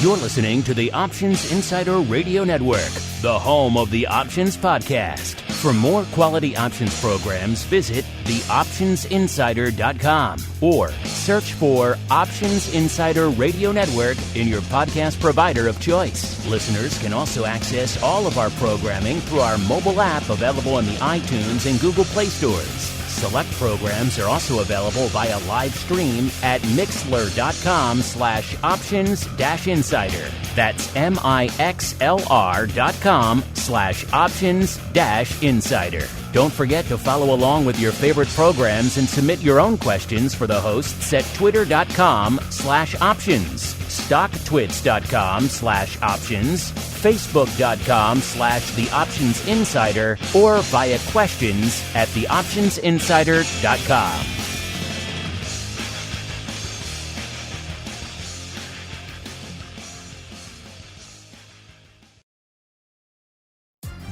You're listening to the Options Insider Radio Network, the home of the Options Podcast. For more quality options programs, visit theoptionsinsider.com or search for Options Insider Radio Network in your podcast provider of choice. Listeners can also access all of our programming through our mobile app available in the iTunes and Google Play stores. Select programs are also available via live stream at mixlr.com/options-insider. That's mixlr.com/options-insider. Don't forget to follow along with your favorite programs and submit your own questions for the hosts at twitter.com/options, stocktwits.com/options, facebook.com/theoptionsinsider, or via questions at theoptionsinsider.com.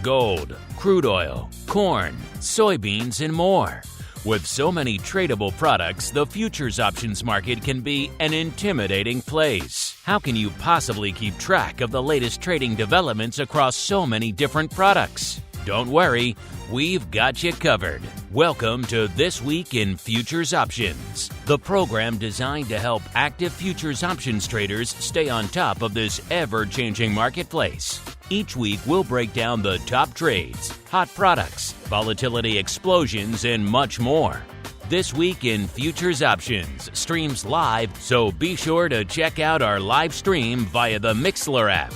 Gold, crude oil, corn, soybeans, and more. With so many tradable products, the futures options market can be an intimidating place. How can you possibly keep track of the latest trading developments across so many different products? Don't worry, we've got you covered. Welcome to This Week in Futures Options, the program designed to help active futures options traders stay on top of this ever-changing marketplace. Each week, we'll break down the top trades, hot products, volatility explosions, and much more. This Week in Futures Options streams live, so be sure to check out our live stream via the Mixlr app.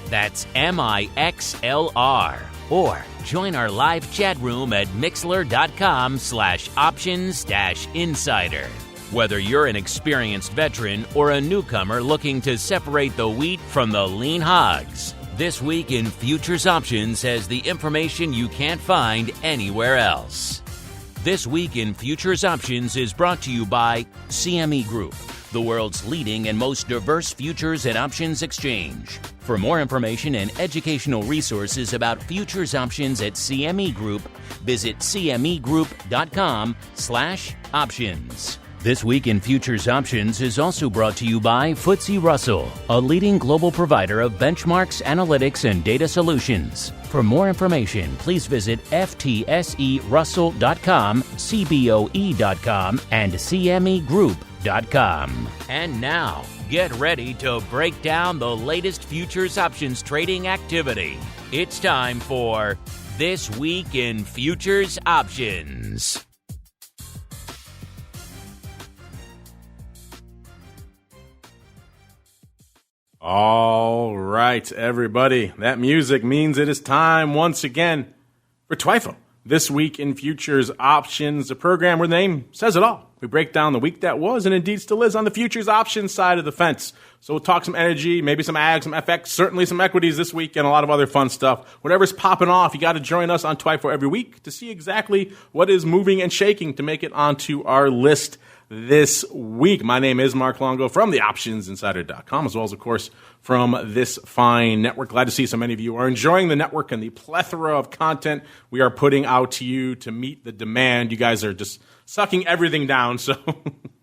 That's MIXLR. Or join our live chat room at mixlr.com/options-insider. Whether you're an experienced veteran or a newcomer looking to separate the wheat from the lean hogs, This Week in Futures Options has the information you can't find anywhere else. This Week in Futures Options is brought to you by CME Group, the world's leading and most diverse futures and options exchange. For more information and educational resources about futures options at CME Group, visit cmegroup.com/options. This Week in Futures Options is also brought to you by FTSE Russell, a leading global provider of benchmarks, analytics, and data solutions. For more information, please visit ftserussell.com, cboe.com, and cmegroup.com. And now, get ready to break down the latest futures options trading activity. It's time for This Week in Futures Options. All right, everybody. That music means it is time once again for TWIFO. This Week in Futures Options, a program where the name says it all. We break down the week that was and indeed still is on the futures options side of the fence. So we'll talk some energy, maybe some ag, some FX, certainly some equities this week, and a lot of other fun stuff. Whatever's popping off, you got to join us on TWIFO every week to see exactly what is moving and shaking to make it onto our list this week. My name is Mark Longo from theoptionsinsider.com, as well as, of course, from this fine network. Glad to see so many of you are enjoying the network and the plethora of content we are putting out to you to meet the demand. You guys are just sucking everything down, so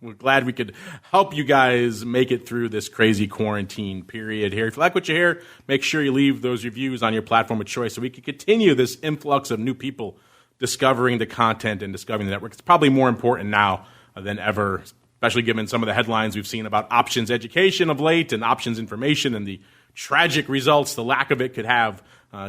we're glad we could help you guys make it through this crazy quarantine period here. If you like what you hear, make sure you leave those reviews on your platform of choice so we can continue this influx of new people discovering the content and discovering the network. It's probably more important now than ever, especially given some of the headlines we've seen about options education of late and options information and the tragic results the lack of it could have.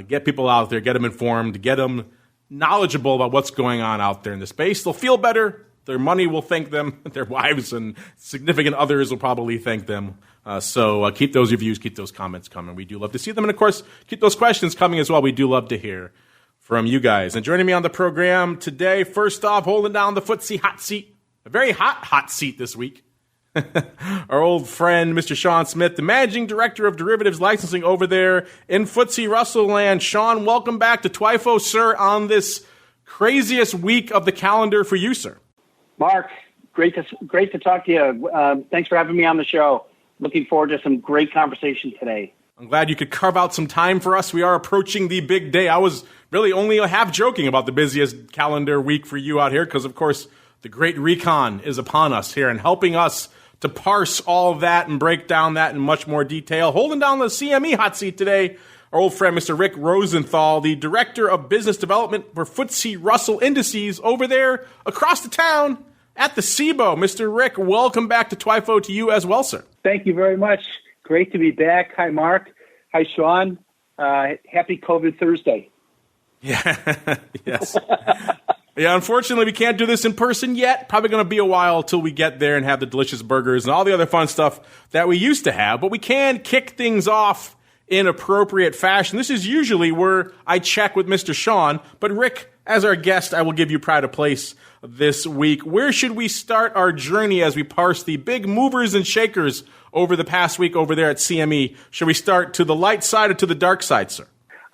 Get people out there, get them informed, get them knowledgeable about what's going on out there in the space. They'll feel better. Their money will thank them. Their wives and significant others will probably thank them. So keep those reviews, keep those comments coming. We do love to see them. And, of course, keep those questions coming as well. We do love to hear from you guys. And joining me on the program today, first off, holding down the FTSE hot seat, a very hot seat this week. Our old friend, Mr. Sean Smith, the Managing Director of Derivatives Licensing over there in FTSE Russell land. Sean, welcome back to TWIFO, sir, on this craziest week of the calendar for you, sir. Mark, great to talk to you. Thanks for having me on the show. Looking forward to some great conversation today. I'm glad you could carve out some time for us. We are approaching the big day. I was really only half joking about the busiest calendar week for you out here because, of course, the great Recon is upon us here and helping us to parse all that and break down that in much more detail. Holding down the CME hot seat today, our old friend, Mr. Rick Rosenthal, the Director of Business Development for FTSE Russell Indices over there across the town at the CBOE. Mr. Rick, welcome back to TWIFO to you as well, sir. Thank you very much. Great to be back. Hi, Mark. Hi, Sean. Happy COVID Thursday. Yeah, yes. Yeah, unfortunately, we can't do this in person yet. Probably going to be a while till we get there and have the delicious burgers and all the other fun stuff that we used to have. But we can kick things off in appropriate fashion. This is usually where I check with Mr. Sean. But Rick, as our guest, I will give you pride of place this week. Where should we start our journey as we parse the big movers and shakers over the past week over there at CME? Should we start to the light side or to the dark side, sir?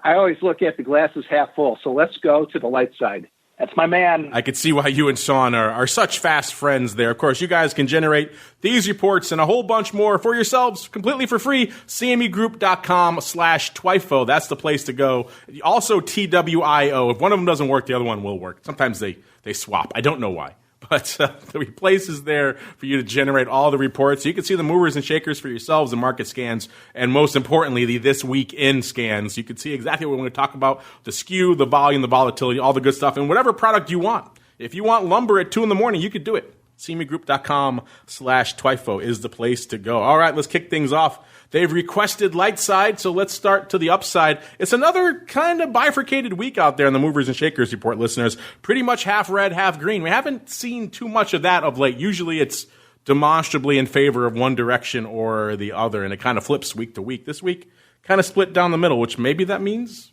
I always look at the glasses half full, so let's go to the light side. That's my man. I could see why you and Sean are such fast friends there. Of course, you guys can generate these reports and a whole bunch more for yourselves completely for free. CMEgroup.com/TWIFO. That's the place to go. Also, TWIO. If one of them doesn't work, the other one will work. Sometimes they swap. I don't know why. But the place is there for you to generate all the reports. You can see the movers and shakers for yourselves, the market scans, and most importantly, the This Week In scans. You can see exactly what we're going to talk about, the skew, the volume, the volatility, all the good stuff, and whatever product you want. If you want lumber at 2 in the morning, you could do it. CMEgroup.com/TWIFO is the place to go. All right, let's kick things off. They've requested light side, so let's start to the upside. It's another kind of bifurcated week out there in the Movers and Shakers report, listeners. Pretty much half red, half green. We haven't seen too much of that of late. Usually it's demonstrably in favor of one direction or the other, and it kind of flips week to week. This week, kind of split down the middle, which maybe that means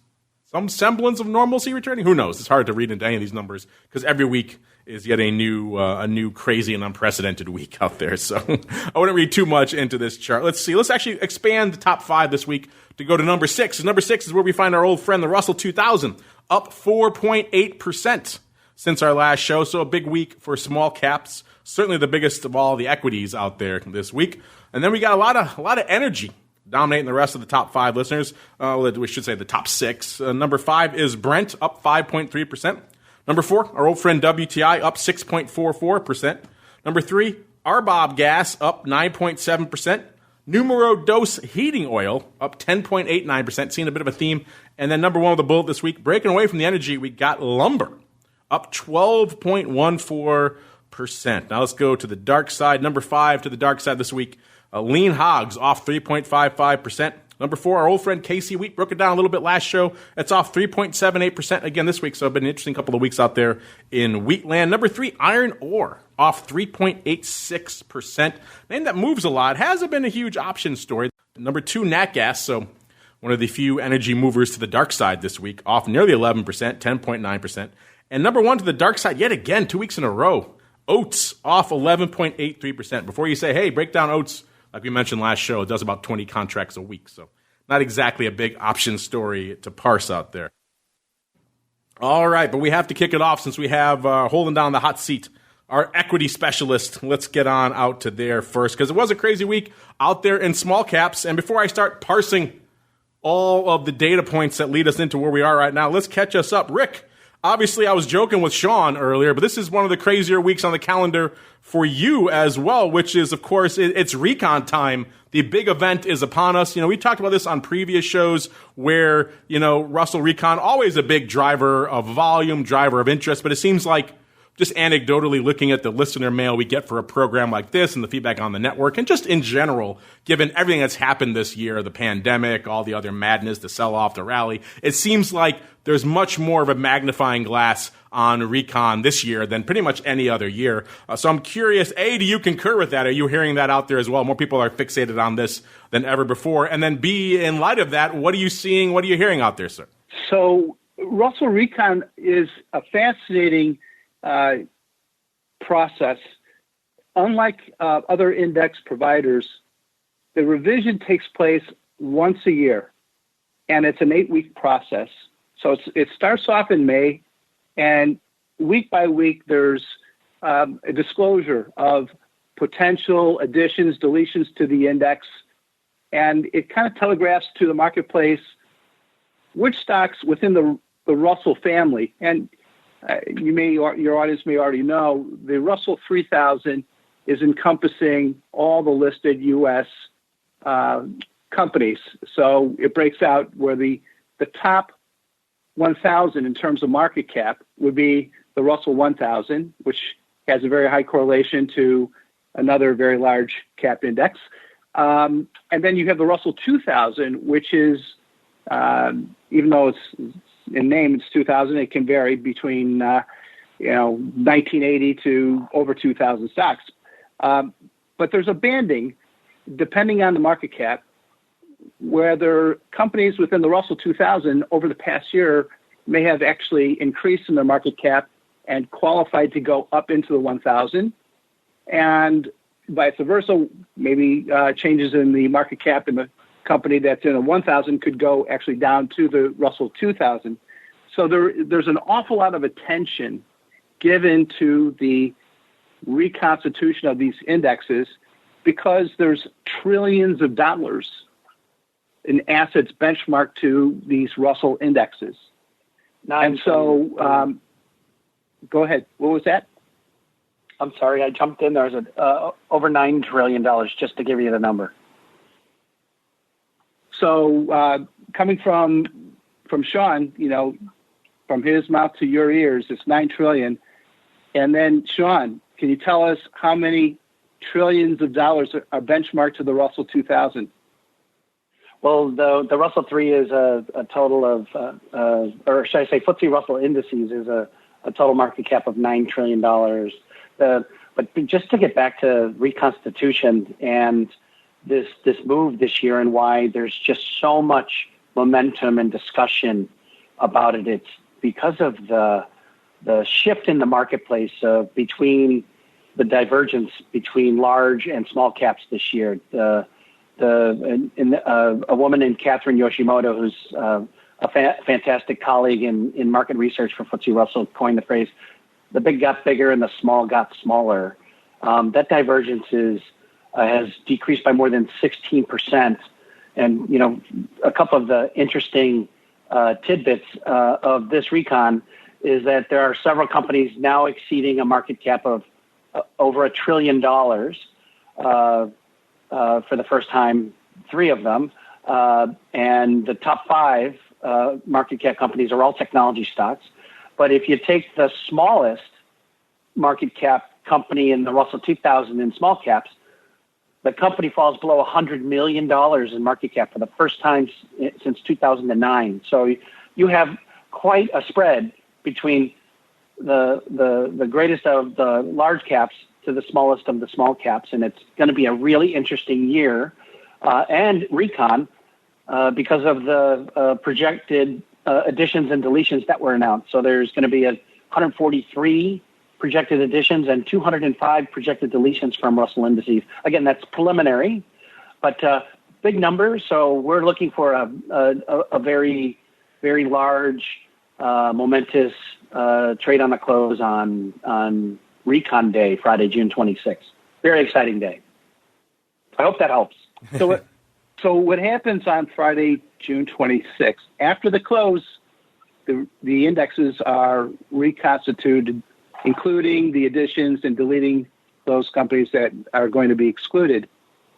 some semblance of normalcy returning. Who knows? It's hard to read into any of these numbers because every week is yet a new crazy and unprecedented week out there. So I wouldn't read too much into this chart. Let's see. Let's actually expand the top 5 this week to go to number 6. Number 6 is where we find our old friend, the Russell 2000, up 4.8% since our last show. So a big week for small caps. Certainly the biggest of all the equities out there this week. And then we got a lot of energy dominating the rest of the top 5, listeners. We should say the top 6. Number 5 is Brent, up 5.3%. Number 4, our old friend WTI, up 6.44%. Number 3, RBOB gas, up 9.7%. Numero Dos heating oil, up 10.89%, seeing a bit of a theme. And then number 1 with the bullet this week, breaking away from the energy, we got lumber, up 12.14%. Now let's go to the dark side. Number 5 to the dark side this week, lean hogs, off 3.55%. Number 4, our old friend KC Wheat, broke it down a little bit last show. It's off 3.78% again this week, so it's been an interesting couple of weeks out there in wheatland. Number 3, iron ore, off 3.86%. Name that moves a lot. Hasn't been a huge option story. Number 2, nat gas, so one of the few energy movers to the dark side this week, off nearly 11%, 10.9%. And number 1 to the dark side yet again, 2 weeks in a row, oats, off 11.83%. Before you say, hey, break down oats, like we mentioned last show, it does about 20 contracts a week, so not exactly a big option story to parse out there. All right, but we have to kick it off since we have holding down the hot seat, our equity specialist. Let's get on out to there first, because it was a crazy week out there in small caps. And before I start parsing all of the data points that lead us into where we are right now, let's catch us up. Rick, obviously I was joking with Sean earlier, but this is one of the crazier weeks on the calendar for you as well, which is, of course, it's Recon time. The big event is upon us. You know, we talked about this on previous shows where, you know, Russell Recon, always a big driver of volume, driver of interest, but it seems like just anecdotally looking at the listener mail we get for a program like this and the feedback on the network, and just in general, given everything that's happened this year, the pandemic, all the other madness, the sell-off, the rally, it seems like there's much more of a magnifying glass on Recon this year than pretty much any other year. So I'm curious, A, do you concur with that? Are you hearing that out there as well? More people are fixated on this than ever before. And then B, in light of that, what are you seeing? What are you hearing out there, sir? So Russell Recon is a fascinating process. Unlike other index providers, the revision takes place once a year, and it's an 8-week process. So it starts off in May, and week by week there's a disclosure of potential additions, deletions to the index, and it kind of telegraphs to the marketplace which stocks within the Russell family. And your audience may already know, the Russell 3000 is encompassing all the listed U.S. Companies. So it breaks out where the top 1,000 in terms of market cap would be the Russell 1000, which has a very high correlation to another very large cap index. And then you have the Russell 2000, which is, even though it's in name, it's 2000, it can vary between, 1980 to over 2,000 stocks. But there's a banding, depending on the market cap, where there are companies within the Russell 2000 over the past year may have actually increased in their market cap and qualified to go up into the 1,000. And vice versa, maybe changes in the market cap in the company that's in a 1,000 could go actually down to the Russell 2000. So there's an awful lot of attention given to the reconstitution of these indexes because there's trillions of dollars in assets benchmarked to these Russell indexes. And so, go ahead. What was that? I'm sorry, I jumped in. There's over $9 trillion, just to give you the number. So, coming from Sean, from his mouth to your ears, it's $9 trillion. And then, Sean, can you tell us how many trillions of dollars are benchmarked to the Russell 2000? Well, the Russell 3 is a total of, or should I say FTSE Russell Indices is a total market cap of $9 trillion. But just to get back to reconstitution and this move this year and why there's just so much momentum and discussion about it, it's because of the shift in the marketplace between the divergence between large and small caps this year. A woman named Catherine Yoshimoto, who's a fantastic colleague in market research for FTSE Russell, coined the phrase, the big got bigger and the small got smaller. That divergence has decreased by more than 16%. And, a couple of the interesting tidbits of this recon is that there are several companies now exceeding a market cap of over $1 trillion for the first time, 3 of them. And the top 5 market cap companies are all technology stocks. But if you take the smallest market cap company in the Russell 2000 in small caps, the company falls below $100 million in market cap for the first time since 2009. So you have quite a spread between the greatest of the large caps to the smallest of the small caps, and it's going to be a really interesting year. And Recon, because of the projected additions and deletions that were announced. So there's going to be 143 projected additions and 205 projected deletions from Russell Indices. Again, that's preliminary, but big numbers. So we're looking for a very, very large, momentous trade on the close on Recon Day, Friday, June 26th. Very exciting day. I hope that helps. So what happens on Friday, June 26th? After the close, the indexes are reconstituted, including the additions and deleting those companies that are going to be excluded,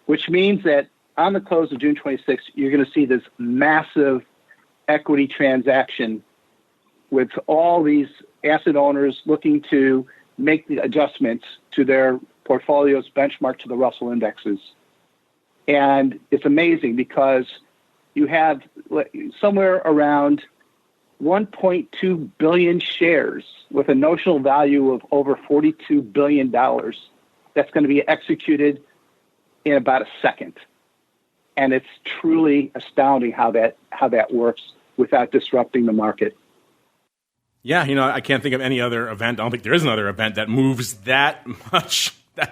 which means that on the close of June 26th, you're going to see this massive equity transaction with all these asset owners looking to make the adjustments to their portfolios benchmarked to the Russell indexes. And it's amazing because you have somewhere around 1.2 billion shares with a notional value of over $42 billion that's going to be executed in about a second. And it's truly astounding how that works without disrupting the market. Yeah, I can't think of any other event. I don't think there is another event that moves that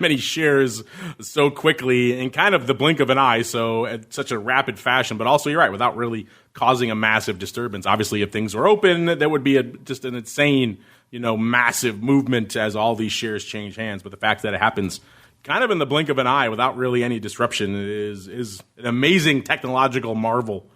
many shares so quickly in kind of the blink of an eye, so at such a rapid fashion. But also, you're right, without really causing a massive disturbance. Obviously, if things were open, there would be just an insane, massive movement as all these shares change hands. But the fact that it happens kind of in the blink of an eye without really any disruption is an amazing technological marvel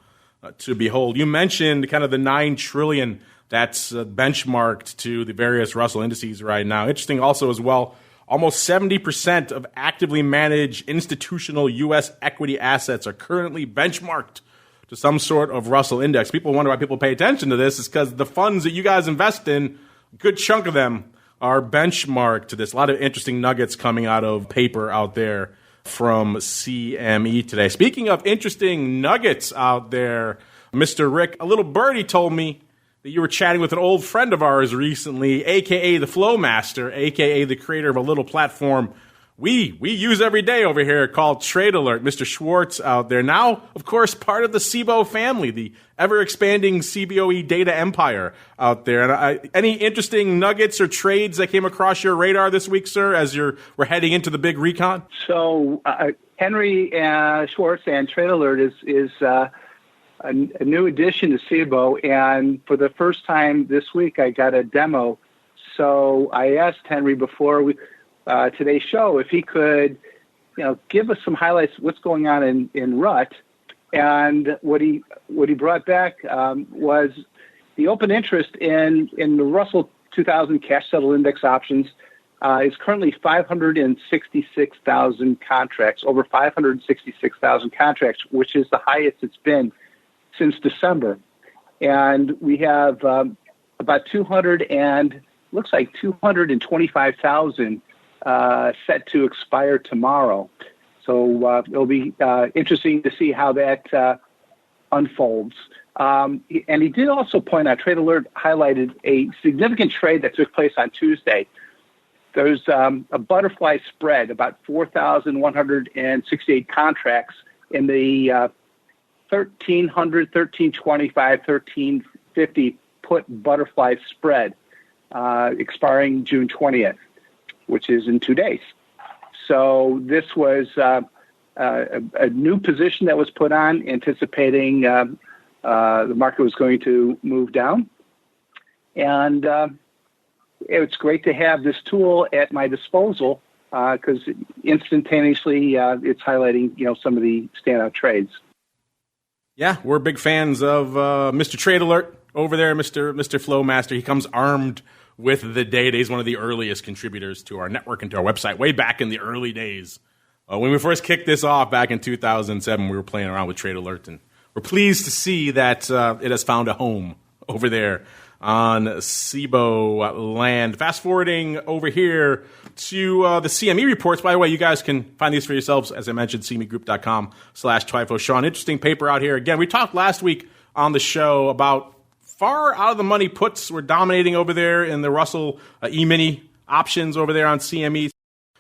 to behold. You mentioned kind of the $9 trillion that's benchmarked to the various Russell indices right now. Interesting also as well Almost 70% of actively managed institutional U.S. equity assets are currently benchmarked to some sort of Russell index. People wonder why people pay attention to this. It's because the funds that you guys invest in, a good chunk of them are benchmarked to this. A lot of interesting nuggets coming out of paper out there from CME today. Speaking of interesting nuggets out there, Mr. Rick, a little birdie told me that you were chatting with an old friend of ours recently, a.k.a. the Flow Master, a.k.a. the creator of a little platform we use every day over here called Trade Alert, Mr. Schwartz out there. Now, of course, part of the CBOE family, the ever-expanding CBOE data empire out there. And any interesting nuggets or trades that came across your radar this week, sir, as we're heading into the big recon? So Henry Schwartz and Trade Alert is a new addition to CBOE, and for the first time this week, I got a demo. So I asked Henry before today's show if he could, give us some highlights of what's going on in RUT, and what he brought back was the open interest in the Russell 2000 cash settled index options is currently 566,000 contracts, over 566,000 contracts, which is the highest it's been since December. And we have about 225,000 set to expire tomorrow. So it'll be interesting to see how that unfolds. And he did also point out, Trade Alert highlighted a significant trade that took place on Tuesday. There's a butterfly spread, about 4,168 contracts in the 1,300, 1,325, 1,350 put butterfly spread, expiring June 20th, which is in 2 days. So this was a new position that was put on, anticipating the market was going to move down. And it's great to have this tool at my disposal because instantaneously it's highlighting some of the standout trades. Yeah, we're big fans of Mr. Trade Alert over there, Mr. Flow Master. He comes armed with the data. He's one of the earliest contributors to our network and to our website way back in the early days. When we first kicked this off back in 2007, we were playing around with Trade Alert, and we're pleased to see that it has found a home over there on CBOE land. Fast forwarding over here to the CME reports. By the way, you guys can find these for yourselves, as I mentioned, cmegroup.com/TWIFO. Sean, interesting paper out here. Again, we talked last week on the show about far out of the money puts were dominating over there in the Russell E-mini options over there on CME.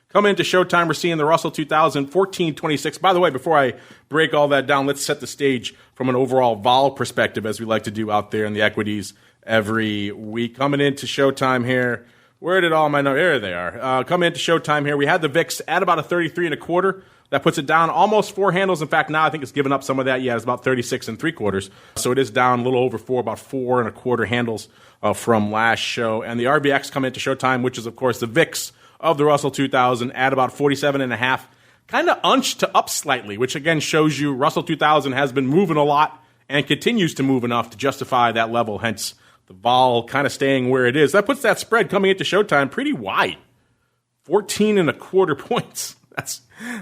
Coming into showtime, we're seeing the Russell 2000 1426. By the way, before I break all that down, let's set the stage from an overall vol perspective, as we like to do out there in the equities every week. Coming into showtime here, where did all my numbers? There they are. Coming into showtime here, we had the VIX at about a 33.25. That puts it down almost 4 handles. In fact, now I think it's given up some of that. Yeah, it's about 36.75. So it is down a little over 4, about 4.25 handles from last show. And the RVX coming into showtime, which is, of course, the VIX of the Russell 2000 at about 47.5. Kind of unched to up slightly, which again shows you Russell 2000 has been moving a lot and continues to move enough to justify that level. Hence, the vol kind of staying where it is. That puts that spread coming into showtime pretty wide. 14.25 points.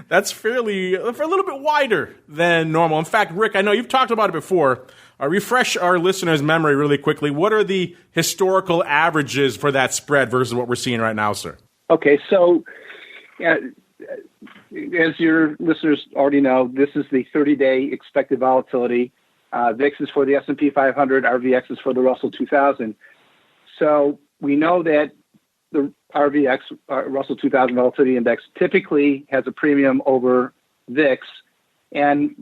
That's fairly a little bit wider than normal. In fact, Rick, I know you've talked about it before. Refresh our listeners' memory really quickly. What are the historical averages for that spread versus what we're seeing right now, sir? Okay, so as your listeners already know, this is the 30-day expected volatility. VIX is for the S&P 500, RVX is for the Russell 2000. So we know that the RVX, Russell 2000 Volatility Index, typically has a premium over VIX. And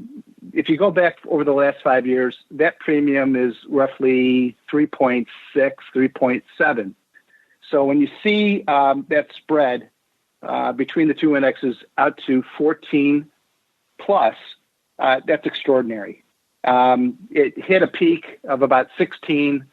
if you go back over the last 5 years, that premium is roughly 3.6, 3.7. So when you see that spread between the two indexes out to 14 plus, that's extraordinary. It hit a peak of about 16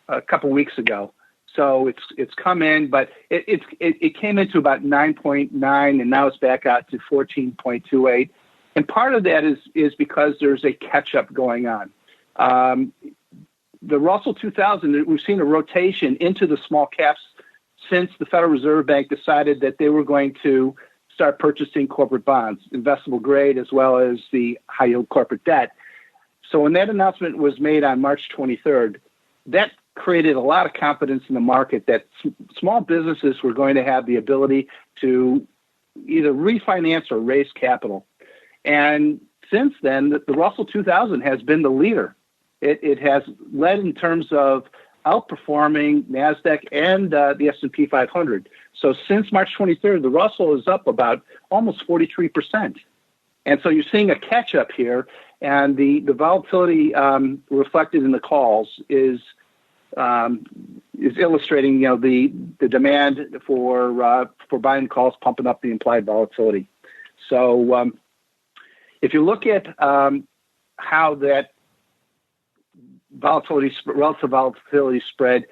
a couple weeks ago. So it's come in, but it came into about 9.9, and now it's back out to 14.28. And part of that is because there's a catch-up going on. The Russell 2000, we've seen a rotation into the small caps since the Federal Reserve Bank decided that they were going to start purchasing corporate bonds, investable grade, as well as the high yield corporate debt. So when that announcement was made on March 23rd, that created a lot of confidence in the market that small businesses were going to have the ability to either refinance or raise capital. And since then, the Russell 2000 has been the leader. It has led in terms of outperforming NASDAQ and the S&P 500. So since March 23rd, the Russell is up about almost 43%. And so you're seeing a catch-up here, and the volatility reflected in the calls is illustrating, the demand for buying calls, pumping up the implied volatility. So if you look at how that relative volatility spread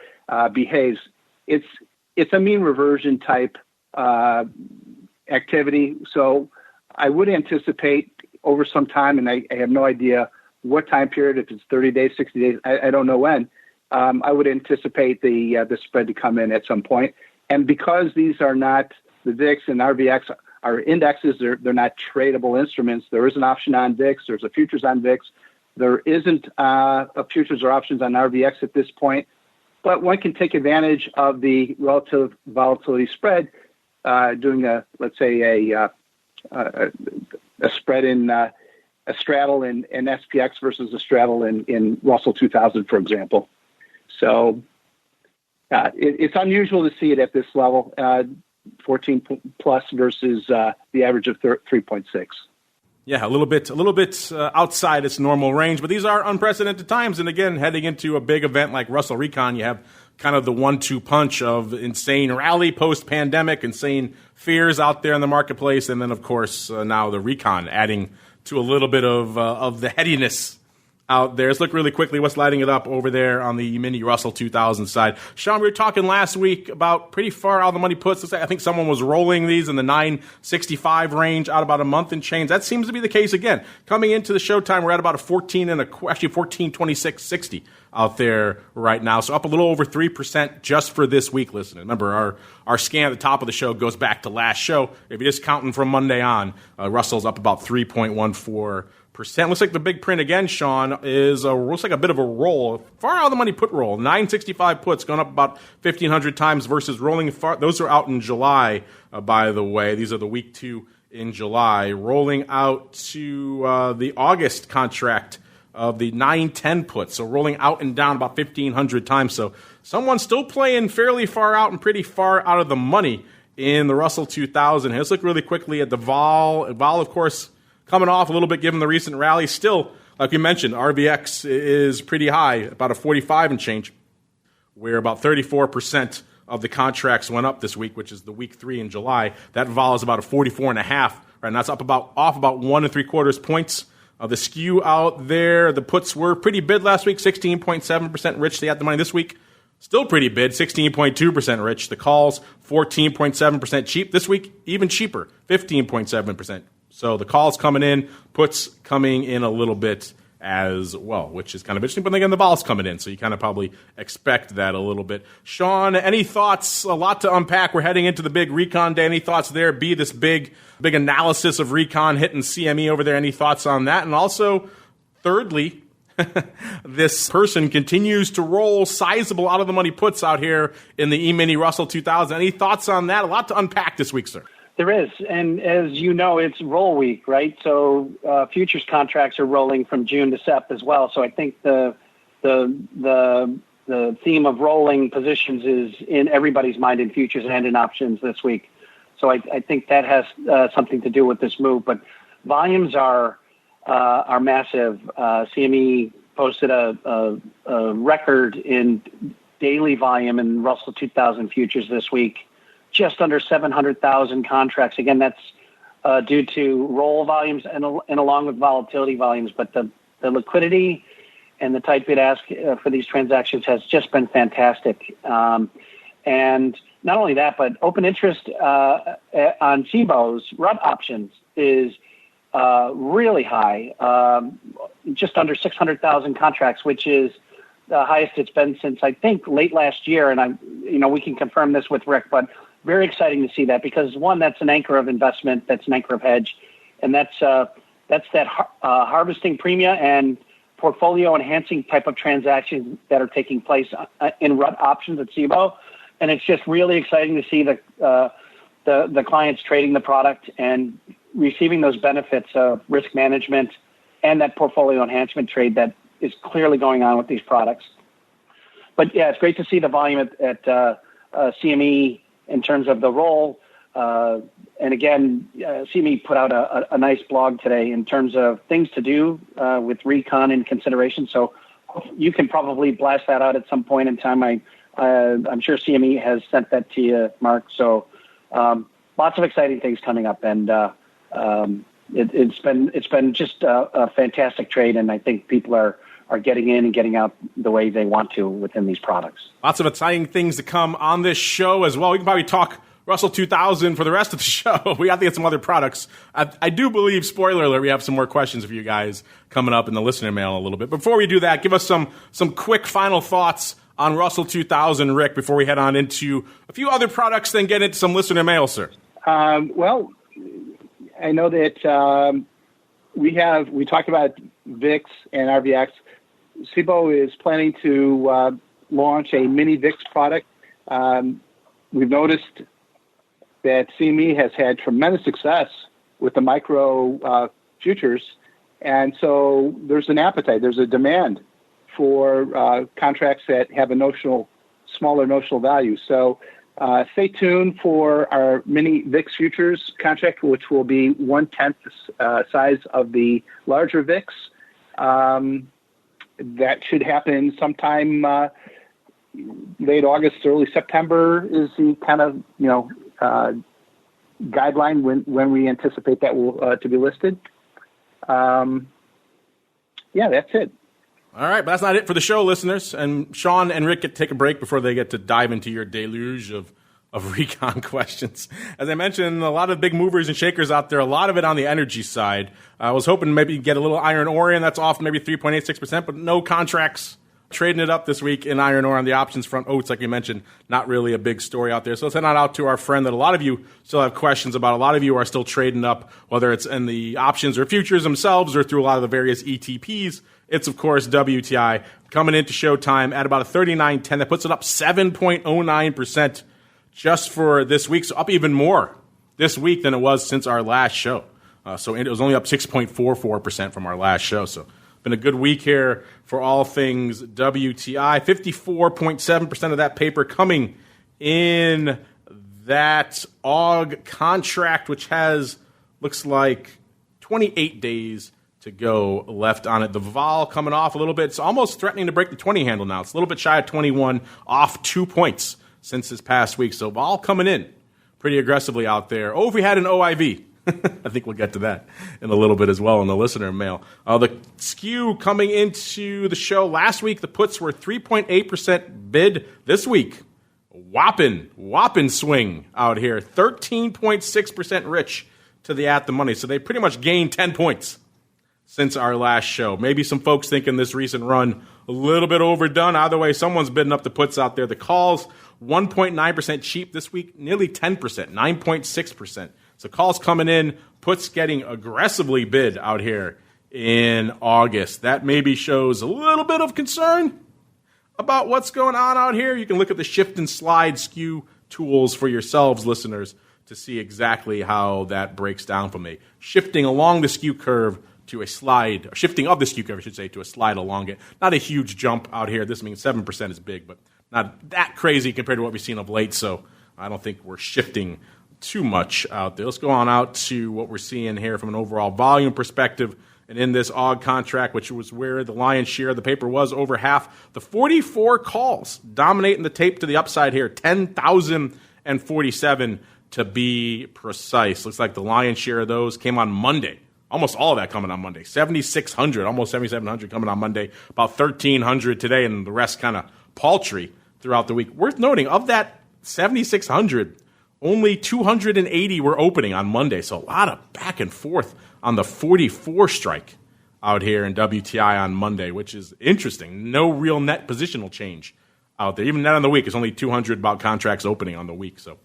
behaves, it's a mean reversion type activity. So I would anticipate over some time, and I have no idea what time period, if it's 30 days, 60 days, I don't know when, I would anticipate the spread to come in at some point. And because these are not, the VIX and RVX are indexes, they're not tradable instruments. There is an option on VIX, there's a futures on VIX. There isn't a futures or options on RVX at this point, but one can take advantage of the relative volatility spread, doing a spread in a straddle in SPX versus a straddle in Russell 2000, for example. So it's unusual to see it at this level, 14 plus versus the average of 3.6. Yeah, a little bit outside its normal range, but these are unprecedented times. And again, heading into a big event like Russell Recon, you have kind of the 1-2 punch of insane rally post-pandemic, insane fears out there in the marketplace, and then of course now the Recon adding to a little bit of the headiness out there. Let's look really quickly what's lighting it up over there on the mini Russell 2000 side. Sean, we were talking last week about pretty far out of the money puts. I think someone was rolling these in the 965 range out about a month and change. That seems to be the case again. Coming into the showtime, we're at about a 14.2660 out there right now. So up a little over 3% just for this week, listeners. Remember, our scan at the top of the show goes back to last show. If you're just counting from Monday on, Russell's up about 3.14%. Looks like the big print again, Sean, looks like a bit of a roll. Far out of the money put roll. 965 puts going up about 1,500 times versus rolling far. Those are out in July, by the way. These are the week 2 in July. Rolling out to the August contract of the 910 puts. So rolling out and down about 1,500 times. So someone's still playing fairly far out and pretty far out of the money in the Russell 2000. Let's look really quickly at the vol. Vol, of course, coming off a little bit given the recent rally. Still, like we mentioned, RVX is pretty high, about a 45 and change, where about 34% of the contracts went up this week, which is the week 3 in July. That vol is about a 44.5, right? And that's off about 1 3/4 points. The skew out there, the puts were pretty bid last week, 16.7% rich. They had the money this week. Still pretty bid, 16.2% rich. The calls, 14.7% cheap. This week, even cheaper, 15.7%. So the calls coming in, puts coming in a little bit as well, which is kind of interesting. But then again, the vol's coming in, so you kind of probably expect that a little bit. Sean, any thoughts? A lot to unpack. We're heading into the big Recon day. Any thoughts there? This big analysis of Recon hitting CME over there. Any thoughts on that? And also, thirdly, this person continues to roll sizable out of the money puts out here in the E-mini Russell 2000. Any thoughts on that? A lot to unpack this week, sir. There is, and as you know, it's roll week, right? So futures contracts are rolling from June to Sep as well. So I think the theme of rolling positions is in everybody's mind in futures and in options this week. So I think that has something to do with this move. But volumes are massive. CME posted a record in daily volume in Russell 2000 futures this week. Just under 700,000 contracts. Again, that's due to roll volumes and along with volatility volumes. But the liquidity and the tight bid ask for these transactions has just been fantastic. And not only that, but open interest on CBOE's RUT options is really high, just under 600,000 contracts, which is the highest it's been since, I think, late last year. And we can confirm this with Rick, but very exciting to see that because one, that's an anchor of investment, that's an anchor of hedge, and that's that harvesting premia and portfolio enhancing type of transactions that are taking place in RUT options at CBOE. And it's just really exciting to see the clients trading the product and receiving those benefits of risk management and that portfolio enhancement trade that is clearly going on with these products. But yeah, it's great to see the volume at CME in terms of the role. And again, CME put out a nice blog today in terms of things to do with Recon in consideration. So you can probably blast that out at some point in time. I'm sure CME has sent that to you, Mark. So lots of exciting things coming up, and it's been just a fantastic trade, and I think people are getting in and getting out the way they want to within these products. Lots of exciting things to come on this show as well. We can probably talk Russell 2000 for the rest of the show. We have to get some other products. I do believe, spoiler alert, we have some more questions for you guys coming up in the listener mail a little bit. Before we do that, give us some quick final thoughts on Russell 2000, Rick, before we head on into a few other products, then get into some listener mail, sir. Well, I know that we talked about VIX and RVX. CBOE is planning to launch a mini VIX product. We've noticed that CME has had tremendous success with the micro futures, and so there's an appetite, there's a demand for contracts that have a smaller notional value. So stay tuned for our mini VIX futures contract, which will be 1/10 size of the larger VIX. That should happen sometime late August, early September is the kind of guideline when we anticipate that will to be listed. Yeah, that's it. All right, but that's not it for the show, listeners. And Sean and Rick get to take a break before they get to dive into your deluge of Recon questions. As I mentioned, a lot of big movers and shakers out there, a lot of it on the energy side. I was hoping maybe get a little iron ore in. That's off maybe 3.86%, but no contracts trading it up this week in iron ore on the options front. Oats, like we mentioned, not really a big story out there. So let's head on out to our friend that a lot of you still have questions about. A lot of you are still trading up, whether it's in the options or futures themselves or through a lot of the various ETPs. It's, of course, WTI coming into showtime at about a 39.10. That puts it up 7.09% just for this week. So up even more this week than it was since our last show. So it was only up 6.44% from our last show. So been a good week here for all things WTI. 54.7% of that paper coming in that AUG contract, which has, looks like, 28 days to go left on it. The vol coming off a little bit. It's almost threatening to break the 20 handle now. It's a little bit shy of 21, off 2 points since this past week. So vol coming in pretty aggressively out there. Oh, if we had an OIV. I think we'll get to that in a little bit as well in the listener mail. The skew coming into the show last week, the puts were 3.8% bid. This week, whopping swing out here. 13.6% rich to the at the money. So they pretty much gained 10 points since our last show. Maybe some folks thinking this recent run a little bit overdone. Either way, someone's bidding up the puts out there. The calls, 1.9% cheap this week, nearly 10%, 9.6%. So calls coming in, puts getting aggressively bid out here in August. That maybe shows a little bit of concern about what's going on out here. You can look at the shift and slide skew tools for yourselves, listeners, to see exactly how that breaks down from a shifting along the skew curve to a slide, or shifting of the skew curve, I should say, to a slide along it. Not a huge jump out here. This means 7% is big, but not that crazy compared to what we've seen of late. So I don't think we're shifting too much out there. Let's go on out to what we're seeing here from an overall volume perspective. And in this AUG contract, which was where the lion's share of the paper was, over half, the 44 calls dominating the tape to the upside here, 10,047 to be precise. Looks like the lion's share of those came on Monday. Almost all of that coming on Monday. 7,600, almost 7,700 coming on Monday. About 1,300 today, and the rest kind of paltry throughout the week. Worth noting, of that 7,600, only 280 were opening on Monday, so a lot of back and forth on the 44 strike out here in WTI on Monday, which is interesting. No real net positional change out there. Even net on the week, it's only 200 about contracts opening on the week. So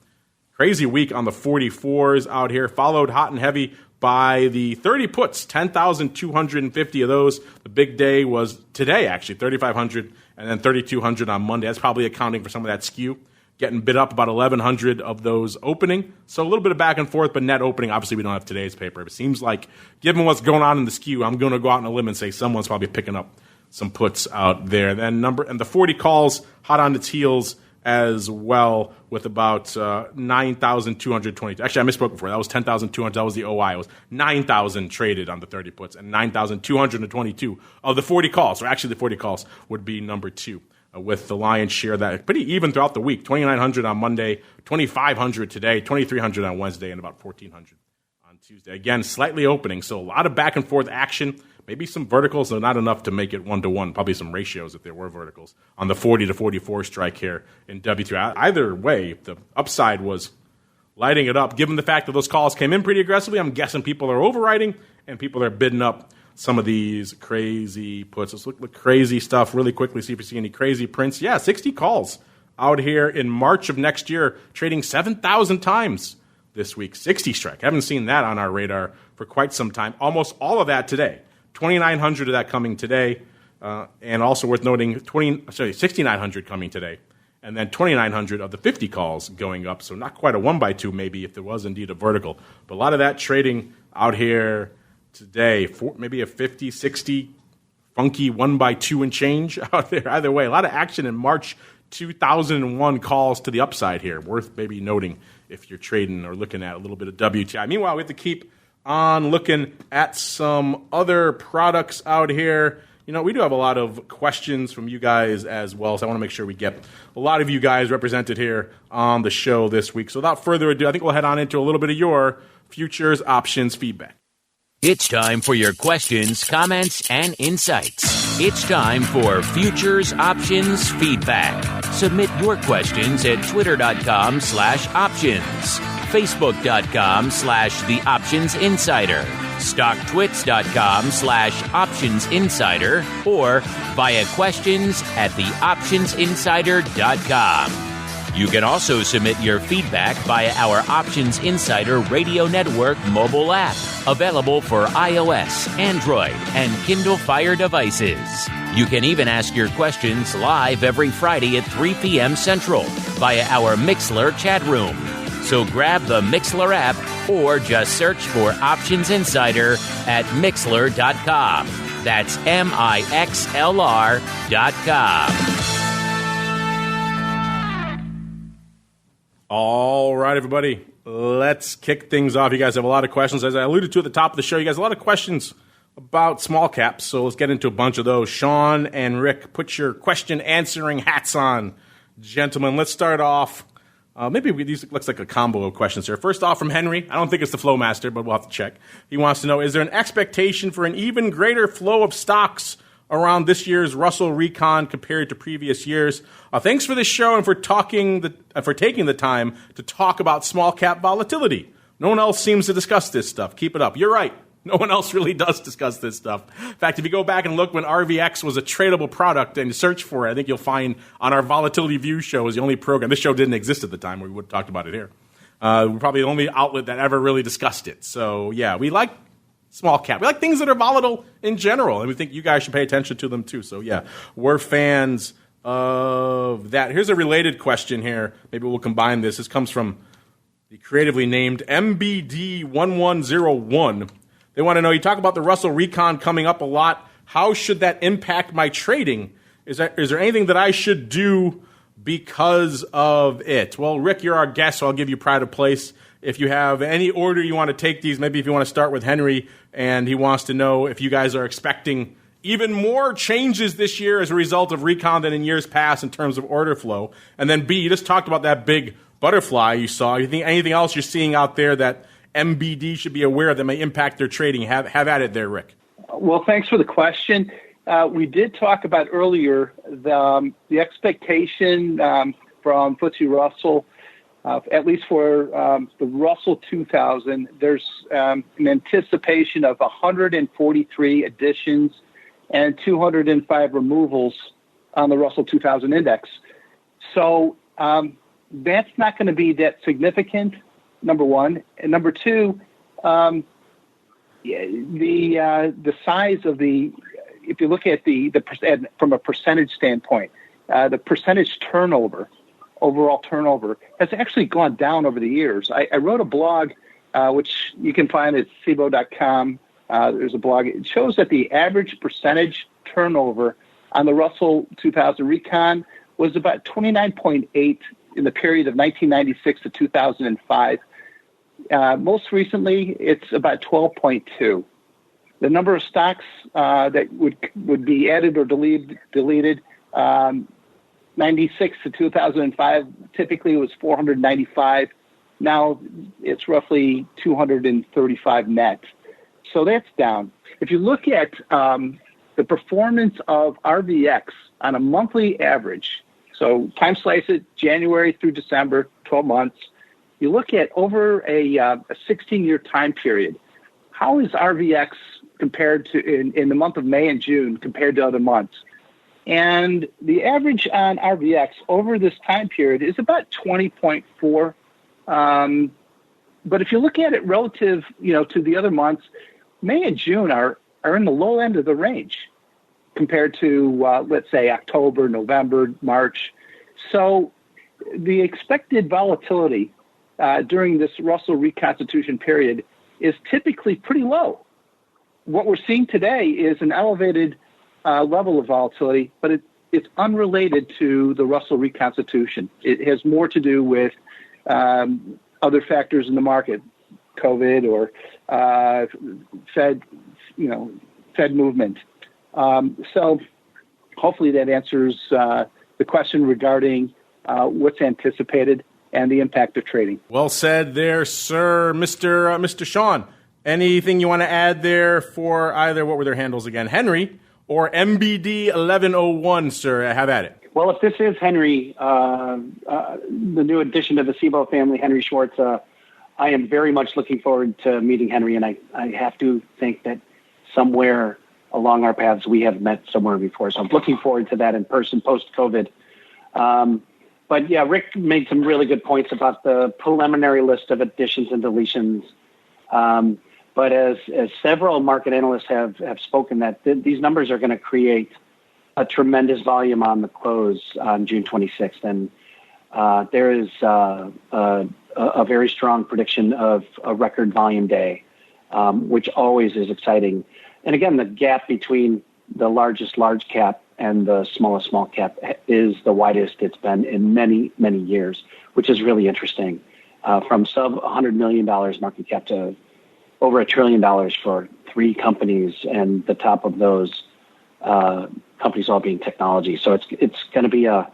crazy week on the 44s out here, followed hot and heavy by the 30 puts, 10,250 of those. The big day was today, actually, 3,500 and then 3,200 on Monday. That's probably accounting for some of that skew. Getting bid up about 1,100 of those opening. So a little bit of back and forth, but net opening, obviously we don't have today's paper. It seems like, given what's going on in the skew, I'm going to go out on a limb and say someone's probably picking up some puts out there. Then the 40 calls hot on its heels as well with about 9,220. Actually, I misspoke before. That was 10,200. That was the OI. It was 9,000 traded on the 30 puts and 9,222 of the 40 calls. So actually the 40 calls would be number 2. With the lion's share of that pretty even throughout the week. 2,900 on Monday, 2,500 today, 2,300 on Wednesday, and about 1,400 on Tuesday. Again, slightly opening, so a lot of back and forth action. Maybe some verticals, though not enough to make it 1-to-1. Probably some ratios if there were verticals on the 40 to 44 strike here in W2. Either way, the upside was lighting it up. Given the fact that those calls came in pretty aggressively, I'm guessing people are overwriting and people are bidding up some of these crazy puts. Let's look at crazy stuff really quickly, see if we see any crazy prints. Yeah, 60 calls out here in March of next year, trading 7,000 times this week. 60 strike. Haven't seen that on our radar for quite some time. Almost all of that today. 2,900 of that coming today. And also worth noting, 6,900 coming today. And then 2,900 of the 50 calls going up. So not quite a 1x2 maybe if there was indeed a vertical. But a lot of that trading out here today, maybe a 50, 60, funky 1x2 and change out there. Either way, a lot of action in March 2001 calls to the upside here. Worth maybe noting if you're trading or looking at a little bit of WTI. Meanwhile, we have to keep on looking at some other products out here. You know, we do have a lot of questions from you guys as well, so I want to make sure we get a lot of you guys represented here on the show this week. So without further ado, I think we'll head on into a little bit of your futures options feedback. It's time for your questions, comments, and insights. It's time for Futures Options Feedback. Submit your questions at twitter.com/options, facebook.com/The Options Insider, stocktwits.com/Options Insider, or via questions at theoptionsinsider.com. You can also submit your feedback via our Options Insider Radio Network mobile app, available for iOS, Android, and Kindle Fire devices. You can even ask your questions live every Friday at 3 p.m. Central via our Mixlr chat room. So grab the Mixlr app or just search for Options Insider at Mixlr.com. That's MIXLR.com. All right, everybody, let's kick things off. You guys have a lot of questions. As I alluded to at the top of the show, you guys have a lot of questions about small caps, so let's get into a bunch of those. Sean and Rick, put your question answering hats on. Gentlemen, let's start off. These looks like a combo of questions here. First off from Henry. I don't think it's the Flow Master, but we'll have to check. He wants to know, is there an expectation for an even greater flow of stocks around this year's Russell Recon compared to previous years? Thanks for this show and for taking the time to talk about small cap volatility. No one else seems to discuss this stuff. Keep it up. You're right. No one else really does discuss this stuff. In fact, if you go back and look when RVX was a tradable product and search for it, I think you'll find on our Volatility View show is the only program. This show didn't exist at the time. We would have talked about it here. We're probably the only outlet that ever really discussed it. So, yeah, we like small cap. We like things that are volatile in general, and we think you guys should pay attention to them too. So, yeah, we're fans of that. Here's a related question here. Maybe we'll combine this. This comes from the creatively named MBD1101. They want to know, you talk about the Russell Recon coming up a lot. How should that impact my trading? Is there anything that I should do because of it? Well, Rick, you're our guest, so I'll give you pride of place. If you have any order you want to take these, maybe if you want to start with Henry, and he wants to know if you guys are expecting even more changes this year as a result of Recon than in years past in terms of order flow. And then B, you just talked about that big butterfly you saw. You think anything else you're seeing out there that MBD should be aware of that may impact their trading? Have at it there, Rick. Well, thanks for the question. We did talk about earlier the expectation from FTSE Russell, at least for the Russell 2000, there's an anticipation of 143 additions and 205 removals on the Russell 2000 index. So that's not going to be that significant, number one. And number two, the size of if you look at from a percentage standpoint, the percentage turnover, overall turnover, has actually gone down over the years. I wrote a blog, which you can find at CBOE.com. There's a blog. It shows that the average percentage turnover on the Russell 2000 Recon was about 29.8 in the period of 1996 to 2005. Most recently, it's about 12.2. The number of stocks that would be added or deleted 96 to 2005, typically it was 495. Now it's roughly 235 net. So that's down. If you look at the performance of RVX on a monthly average, so time slice it January through December, 12 months, you look at over a 16-year time period, how is RVX compared to in the month of May and June compared to other months? And the average on RVX over this time period is about 20.4. But if you look at it relative, to the other months, May and June are in the low end of the range compared to, let's say, October, November, March. So the expected volatility during this Russell reconstitution period is typically pretty low. What we're seeing today is an elevated level of volatility, but it's unrelated to the Russell reconstitution. It has more to do with other factors in the market, COVID or Fed movement. So hopefully that answers the question regarding what's anticipated and the impact of trading. Well said there, sir. Mr. Sean, anything you want to add there for either, what were their handles again, Henry or MBD 1101, sir? Have at it. Well, if this is Henry, the new addition to the CBOE family, Henry Schwartz, I am very much looking forward to meeting Henry, and I have to think that somewhere along our paths we have met somewhere before. So I'm looking forward to that in person post-COVID. But yeah, Rick made some really good points about the preliminary list of additions and deletions. But as several market analysts have spoken, that these numbers are going to create a tremendous volume on the close on June 26th. And there is a very strong prediction of a record volume day, which always is exciting. And again, the gap between the largest large cap and the smallest small cap is the widest it's been in many, many years, which is really interesting. From sub $100 million market cap to over $1 trillion for 3 companies, and the top of those companies all being technology. So it's going to be a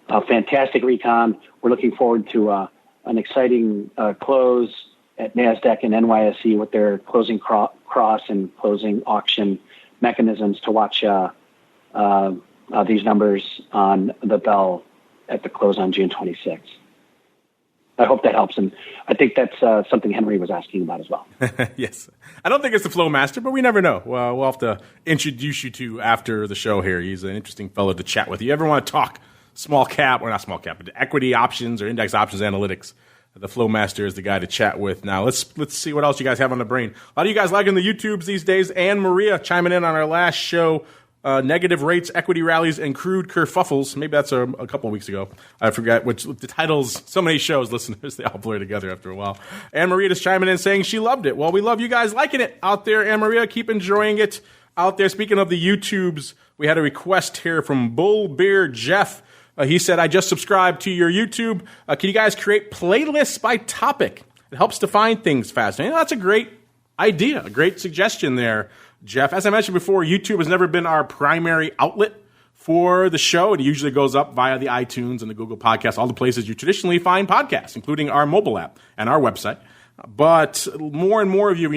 fantastic recon. We're looking forward to an exciting close at NASDAQ and NYSE with their closing cross and closing auction mechanisms to watch these numbers on the bell at the close on June 26th. I hope that helps, and I think that's something Henry was asking about as well. Yes. I don't think it's the Flow Master, but we never know. Well, we'll have to introduce you to after the show here. He's an interesting fellow to chat with. You ever want to talk small cap, or not small cap, but equity options or index options analytics, the Flow Master is the guy to chat with. Now, let's see what else you guys have on the brain. A lot of you guys liking the YouTubes these days. Anne Maria chiming in on our last show, negative rates, equity rallies, and crude kerfuffles. Maybe that's a couple of weeks ago. I forgot which the titles. So many shows, listeners, they all blur together after a while. Anne Maria just chiming in saying she loved it. Well, we love you guys liking it out there, Anne Maria. Keep enjoying it out there. Speaking of the YouTubes, we had a request here from Bull Bear Jeff. He said, I just subscribed to your YouTube. Can you guys create playlists by topic? It helps to find things faster. That's a great idea, a great suggestion there, Jeff. As I mentioned before, YouTube has never been our primary outlet for the show. It usually goes up via the iTunes and the Google Podcasts, all the places you traditionally find podcasts, including our mobile app and our website. But more and more of you,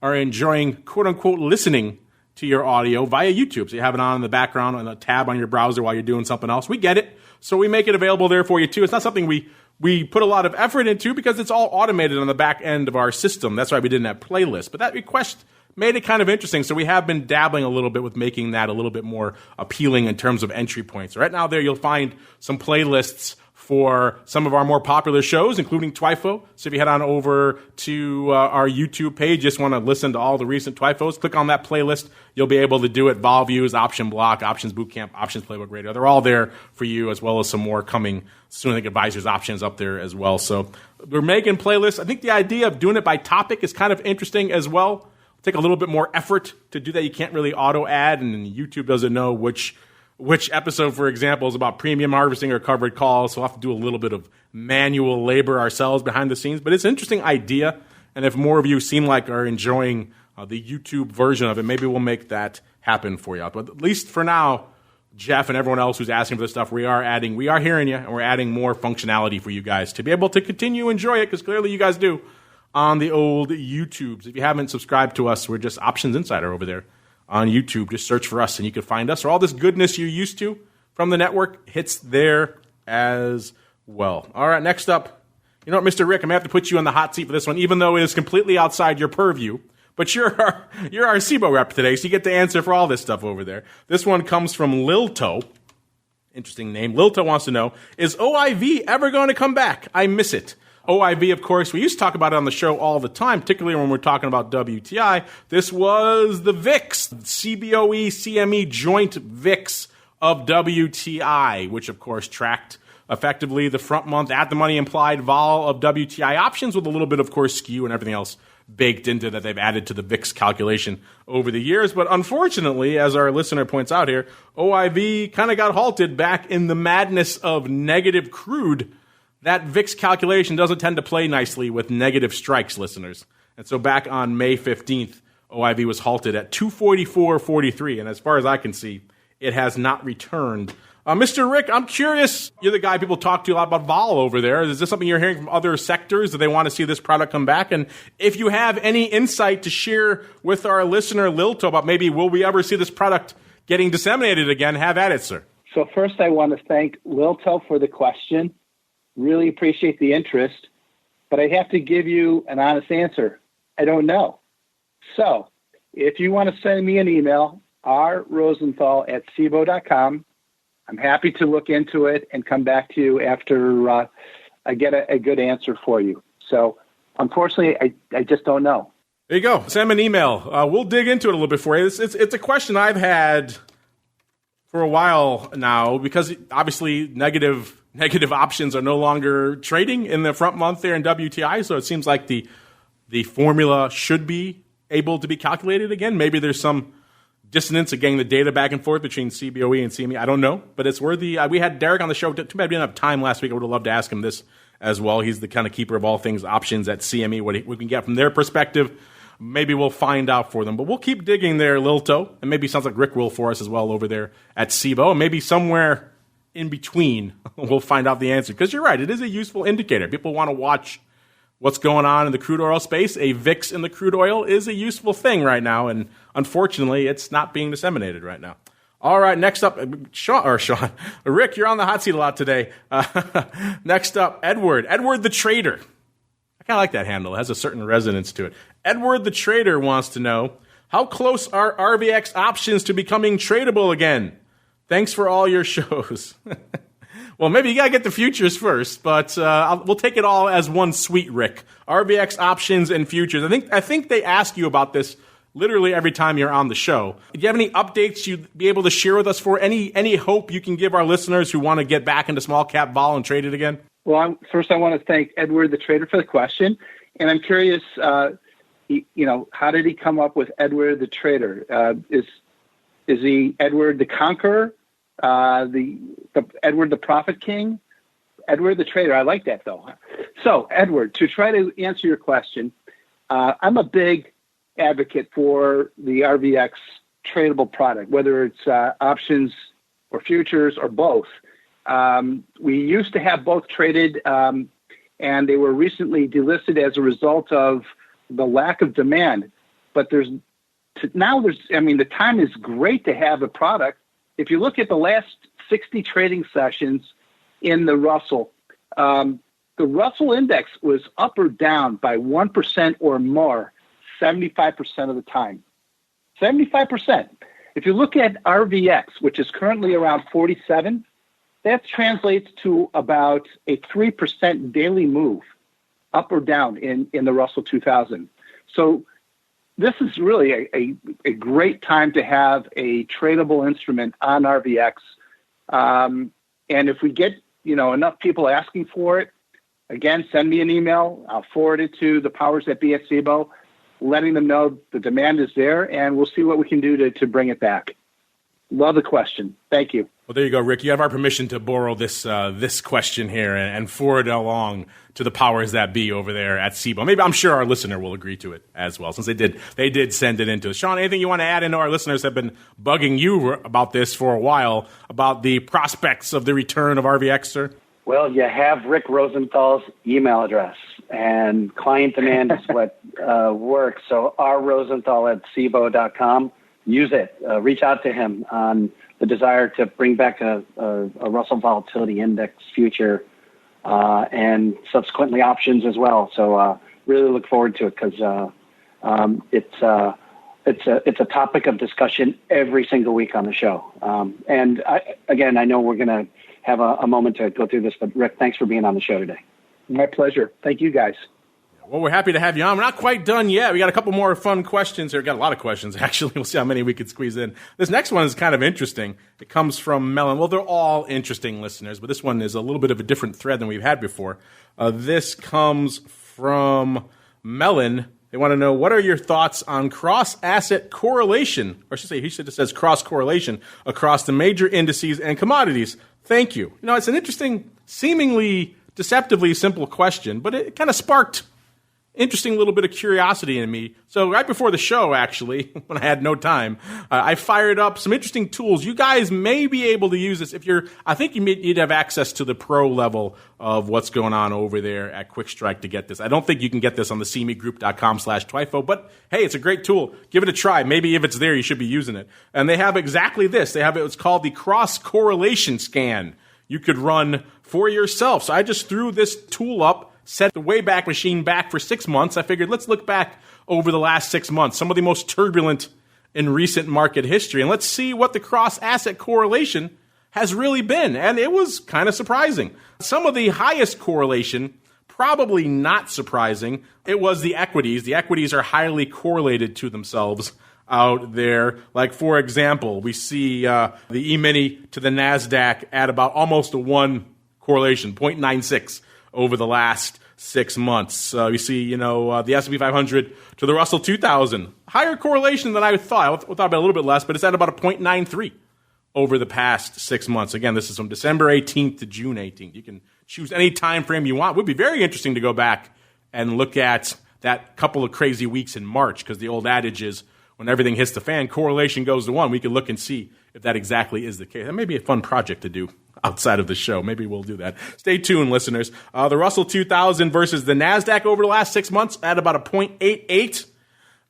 are enjoying, quote-unquote, listening to your audio via YouTube. So you have it on in the background on a tab on your browser while you're doing something else. We get it. So we make it available there for you, too. It's not something we put a lot of effort into because it's all automated on the back end of our system. That's why we didn't have playlists. But that request made it kind of interesting. So we have been dabbling a little bit with making that a little bit more appealing in terms of entry points. Right now there you'll find some playlists for some of our more popular shows, including TWIFO. So if you head on over to our YouTube page, just want to listen to all the recent TWIFOs, click on that playlist. You'll be able to do it. Vol Views, Option Block, Options Bootcamp, Options Playbook Radio. They're all there for you, as well as some more coming soon. I think Advisors Options up there as well. So we're making playlists. I think the idea of doing it by topic is kind of interesting as well. Take a little bit more effort to do that. You can't really auto-add, and YouTube doesn't know which episode, for example, is about premium harvesting or covered calls. So we'll have to do a little bit of manual labor ourselves behind the scenes. But it's an interesting idea. And if more of you seem like are enjoying the YouTube version of it, maybe we'll make that happen for you. But at least for now, Jeff and everyone else who's asking for this stuff, we are hearing you, and we're adding more functionality for you guys to be able to continue to enjoy it, because clearly you guys do on the old YouTubes. If you haven't subscribed to us, we're just Options Insider over there on YouTube. Just search for us and you can find us. Or all this goodness you're used to from the network hits there as well. All right, next up, you know what, Mr. Rick, I'm going to have to put you on the hot seat for this one, even though it is completely outside your purview. But you're our CBOE rep today, so you get to answer for all this stuff over there. This one comes from Lilto. Interesting name. Lilto wants to know, is OIV ever going to come back? I miss it. OIV, of course, we used to talk about it on the show all the time, particularly when we're talking about WTI. This was the VIX, CBOE, CME joint VIX of WTI, which, of course, tracked effectively the front month at the money implied vol of WTI options with a little bit, of course, skew and everything else baked into that they've added to the VIX calculation over the years. But unfortunately, as our listener points out here, OIV kind of got halted back in the madness of negative crude. That VIX calculation doesn't tend to play nicely with negative strikes, listeners. And so back on May 15th, OIV was halted at 244.43. And as far as I can see, it has not returned. Mr. Rick, I'm curious. You're the guy people talk to a lot about vol over there. Is this something you're hearing from other sectors? Do they want to see this product come back? And if you have any insight to share with our listener, Lilto, about maybe will we ever see this product getting disseminated again, have at it, sir. So first I want to thank Lilto for the question. Really appreciate the interest, but I have to give you an honest answer. I don't know. So if you want to send me an email, rrosenthal@cbo.com, I'm happy to look into it and come back to you after I get a good answer for you. So unfortunately, I just don't know. There you go. Send me an email. We'll dig into it a little bit for you. It's a question I've had for a while now, because obviously negative options are no longer trading in the front month there in WTI, so it seems like the formula should be able to be calculated again. Maybe there's some dissonance of getting the data back and forth between CBOE and CME. I don't know, but it's worthy. We had Derek on the show. Too bad we didn't have time last week. I would have loved to ask him this as well. He's the kind of keeper of all things options at CME, what we can get from their perspective. Maybe we'll find out for them. But we'll keep digging there, Lilto, and maybe sounds like Rick will for us as well over there at CBOE. And maybe somewhere in between, we'll find out the answer. Because you're right, it is a useful indicator. People want to watch what's going on in the crude oil space. A VIX in the crude oil is a useful thing right now, and unfortunately, it's not being disseminated right now. All right, next up, Sean, Rick, you're on the hot seat a lot today. Next up, Edward the Trader. I kind of like that handle. It has a certain resonance to it. Edward the Trader wants to know, how close are RVX options to becoming tradable again? Thanks for all your shows. Well, maybe you got to get the futures first, but we'll take it all as one sweet, Rick. RVX options and futures. I think they ask you about this literally every time you're on the show. Do you have any updates you'd be able to share with us for any hope you can give our listeners who want to get back into small cap vol and trade it again? Well, first I want to thank Edward the Trader for the question, and I'm curious, how did he come up with Edward the Trader? Is he Edward the Conqueror? The Edward the Prophet King? Edward the Trader. I like that, though. So, Edward, to try to answer your question, I'm a big advocate for the RVX tradable product, whether it's options or futures or both. We used to have both traded, and they were recently delisted as a result of the lack of demand. But the time is great to have a product. If you look at the last 60 trading sessions in the Russell Index was up or down by 1% or more 75% of the time. 75%. If you look at RVX, which is currently around 47, that translates to about a 3% daily move up or down in the Russell 2000. So this is really a great time to have a tradable instrument on RVX. And if we get enough people asking for it, again, send me an email. I'll forward it to the powers that be at CBOE, letting them know the demand is there, and we'll see what we can do to bring it back. Love the question. Thank you. Well, there you go, Rick. You have our permission to borrow this question here and forward it along to the powers that be over there at CBOE. Maybe I'm sure our listener will agree to it as well, since they did send it into us. Sean, anything you want to add? I know our listeners have been bugging you about this for a while, about the prospects of the return of RVX, sir. Well, you have Rick Rosenthal's email address, and client demand is what works. So rrosenthal@cboe.com. Use it. Reach out to him on the desire to bring back a Russell Volatility Index future and subsequently options as well. So really look forward to it because it's a topic of discussion every single week on the show. And I know we're going to have a moment to go through this, but Rick, thanks for being on the show today. My pleasure. Thank you, guys. Well, we're happy to have you on. We're not quite done yet. We got a couple more fun questions here. We got a lot of questions, actually. We'll see how many we could squeeze in. This next one is kind of interesting. It comes from Mellon. Well, they're all interesting, listeners, but this one is a little bit of a different thread than we've had before. This comes from Mellon. They want to know, what are your thoughts on cross-asset correlation, or I should say, he should have says cross-correlation, across the major indices and commodities? Thank you. It's an interesting, seemingly deceptively simple question, but it kind of sparked interesting little bit of curiosity in me. So right before the show, actually, when I had no time, I fired up some interesting tools. You guys may be able to use this I think you'd have access to the pro level of what's going on over there at QuickStrike to get this. I don't think you can get this on the cmegroup.com/TWIFO, but hey, it's a great tool. Give it a try. Maybe if it's there, you should be using it. And they have exactly this. It's called the cross correlation scan. You could run for yourself. So I just threw this tool up, set the Wayback Machine back for 6 months. I figured, let's look back over the last 6 months, some of the most turbulent in recent market history, and let's see what the cross-asset correlation has really been. And it was kind of surprising. Some of the highest correlation, probably not surprising, it was the equities. The equities are highly correlated to themselves out there. Like, for example, we see the E-mini to the NASDAQ at about almost a 1 correlation, 0.96 over the last 6 months. We see, the S&P 500 to the Russell 2000. Higher correlation than I thought. I thought about a little bit less, but it's at about a 0.93 over the past 6 months. Again, this is from December 18th to June 18th. You can choose any time frame you want. It would be very interesting to go back and look at that couple of crazy weeks in March, because the old adage is when everything hits the fan, correlation goes to 1. We can look and see if that exactly is the case. That may be a fun project to do outside of the show. Maybe we'll do that. Stay tuned, listeners. The Russell 2000 versus the NASDAQ over the last 6 months at about a 0.88.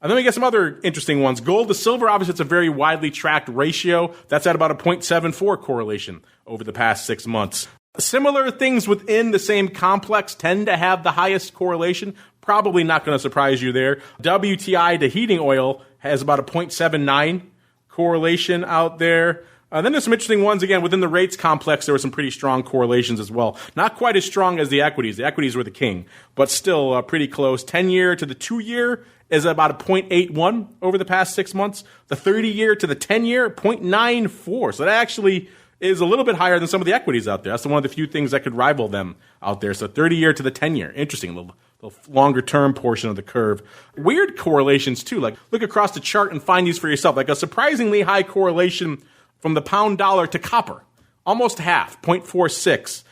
And then we get some other interesting ones. Gold to silver, obviously, it's a very widely tracked ratio. That's at about a 0.74 correlation over the past 6 months. Similar things within the same complex tend to have the highest correlation. Probably not going to surprise you there. WTI to heating oil has about a 0.79 correlation out there. Then there's some interesting ones. Again, within the rates complex, there were some pretty strong correlations as well. Not quite as strong as the equities. The equities were the king, but still pretty close. 10-year to the 2-year is about a 0.81 over the past 6 months. The 30-year to the 10-year, 0.94. So that actually is a little bit higher than some of the equities out there. That's one of the few things that could rival them out there. So 30-year to the 10-year. Interesting, the longer-term portion of the curve. Weird correlations, too. Like, look across the chart and find these for yourself. Like a surprisingly high correlation from the pound dollar to copper, almost half, 0.46.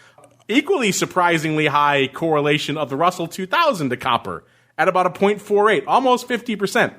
Equally surprisingly high correlation of the Russell 2000 to copper at about a 0.48, almost 50%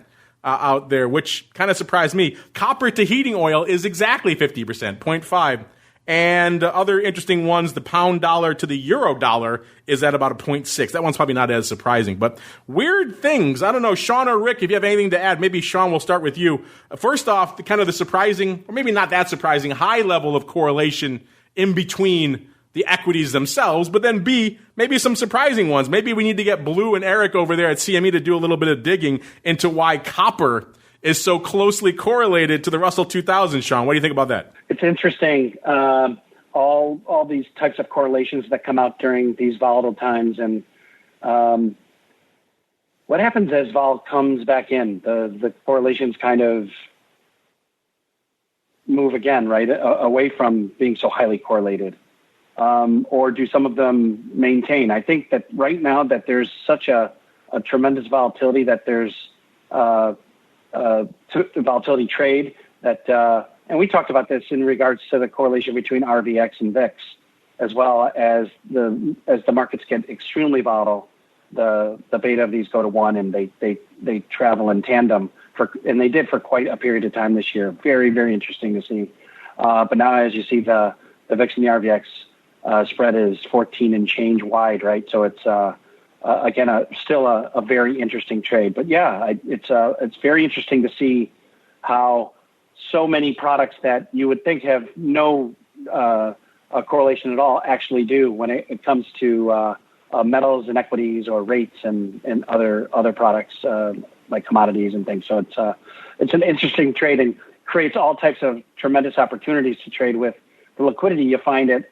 out there, which kind of surprised me. Copper to heating oil is exactly 50%, 0.5. And other interesting ones, the pound dollar to the euro dollar is at about a 0.6. That one's probably not as surprising, but weird things. I don't know, Sean or Rick, if you have anything to add, maybe Sean, we'll start with you. First off, the surprising, or maybe not that surprising, high level of correlation in between the equities themselves, but then B, maybe some surprising ones. Maybe we need to get Blue and Eric over there at CME to do a little bit of digging into why copper is so closely correlated to the Russell 2000, Sean. What do you think about that? It's interesting. All these types of correlations that come out during these volatile times, and what happens as vol comes back in? The correlations kind of move again, right, away from being so highly correlated. Or do some of them maintain? I think that right now that there's such a tremendous volatility that there's volatility trade that, and we talked about this in regards to the correlation between RVX and VIX, as well as the markets get extremely volatile, the beta of these go to 1, and they travel in tandem and they did for quite a period of time this year. Very, very interesting to see. But now, as you see, the VIX and the RVX spread is 14 and change wide, right? So it's again still a very interesting trade. But yeah, it's very interesting to see how so many products that you would think have no correlation at all actually do when it comes to metals and equities or rates and other products like commodities and things. So it's an interesting trade and creates all types of tremendous opportunities to trade with. The liquidity, you find it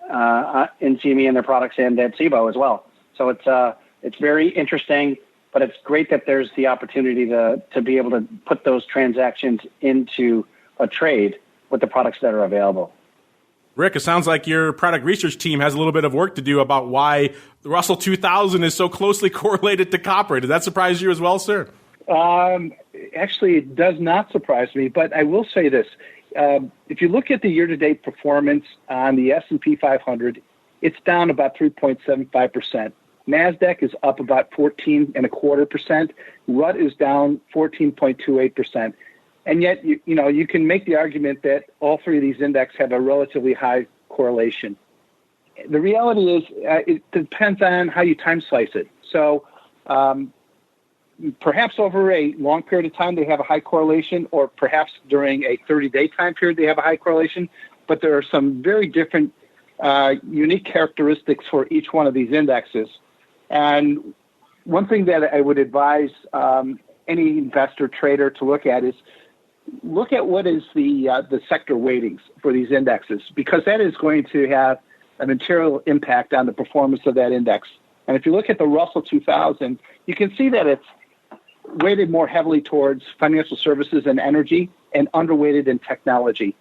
in CME and their products and at CBOE as well. So it's very interesting, but it's great that there's the opportunity to be able to put those transactions into a trade with the products that are available. Rick, it sounds like your product research team has a little bit of work to do about why the Russell 2000 is so closely correlated to copper. Did that surprise you as well, sir? Actually, it does not surprise me, but I will say this. If you look at the year-to-date performance on the S&P 500, it's down about 3.75%. NASDAQ is up about 14.25%. RUT is down 14.28%. And yet, you can make the argument that all three of these indexes have a relatively high correlation. The reality is it depends on how you time slice it. So perhaps over a long period of time they have a high correlation, or perhaps during a 30-day time period they have a high correlation. But there are some very different unique characteristics for each one of these indexes. And one thing that I would advise any investor trader to look at is look at what is the sector weightings for these indexes, because that is going to have a material impact on the performance of that index. And if you look at the Russell 2000, you can see that it's weighted more heavily towards financial services and energy and underweighted in technology.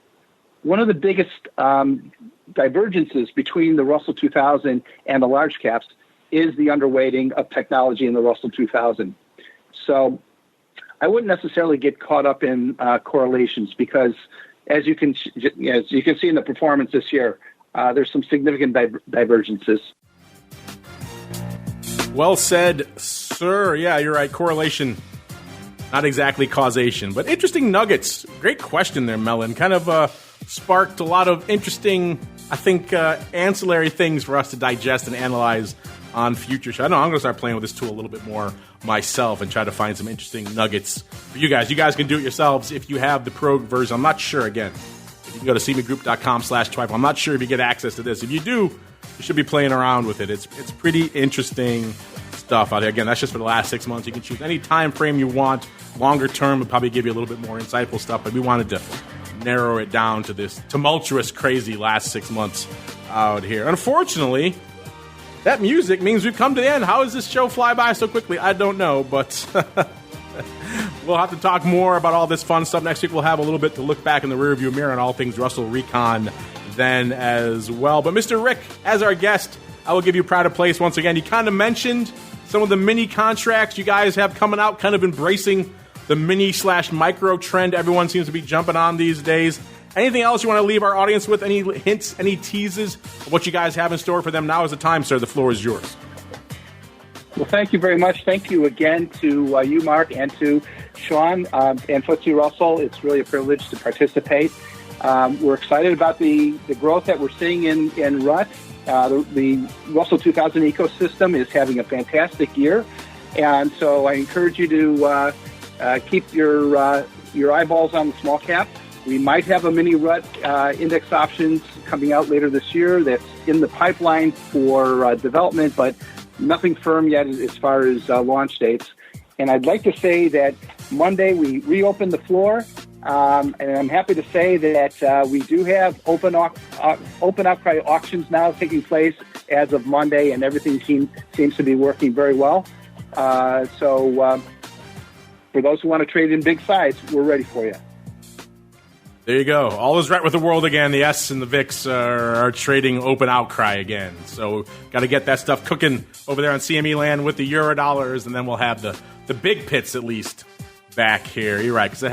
One of the biggest divergences between the Russell 2000 and the large caps is the underweighting of technology in the Russell 2000. So I wouldn't necessarily get caught up in correlations, because as you can see in the performance this year, there's some significant divergences. Well said, sir. Yeah, you're right. Correlation, not exactly causation, but interesting nuggets. Great question there, Mellon. Kind of sparked a lot of interesting, I think, ancillary things for us to digest and analyze on futures. I know I'm going to start playing with this tool a little bit more myself and try to find some interesting nuggets for you guys. You guys can do it yourselves if you have the pro version. I'm not sure, again. You can go to cmegroup.com/TWIFO. I'm not sure if you get access to this. If you do, you should be playing around with it. It's pretty interesting stuff out there. Again, that's just for the last 6 months. You can choose any time frame you want. Longer term would probably give you a little bit more insightful stuff, but we wanted to narrow it down to this tumultuous, crazy last 6 months out here. Unfortunately, that music means we've come to the end. How does this show fly by so quickly? I don't know, but we'll have to talk more about all this fun stuff. Next week we'll have a little bit to look back in the rearview mirror on all things Russell Recon then as well. But Mr. Rick, as our guest, I will give you pride of place once again. You kind of mentioned some of the mini contracts you guys have coming out, kind of embracing the mini/micro trend everyone seems to be jumping on these days. Anything else you want to leave our audience with? Any hints, any teases of what you guys have in store for them? Now is the time, sir. The floor is yours. Well, thank you very much. Thank you again to you, Mark, and to Sean and FTSE Russell. It's really a privilege to participate. We're excited about the growth that we're seeing in RUT. The Russell 2000 ecosystem is having a fantastic year. And so I encourage you to keep your eyeballs on the small cap. We might have a mini RUT index options coming out later this year that's in the pipeline for development, but nothing firm yet as far as launch dates. And I'd like to say that Monday, we reopened the floor, and I'm happy to say that we do have open outcry auctions now taking place as of Monday, and everything seems to be working very well. So for those who want to trade in big size, we're ready for you. There you go. All is right with the world again. The S and the VIX are trading open outcry again. So got to get that stuff cooking over there on CME land with the euro dollars, and then we'll have the big pits at least back here. You're right, because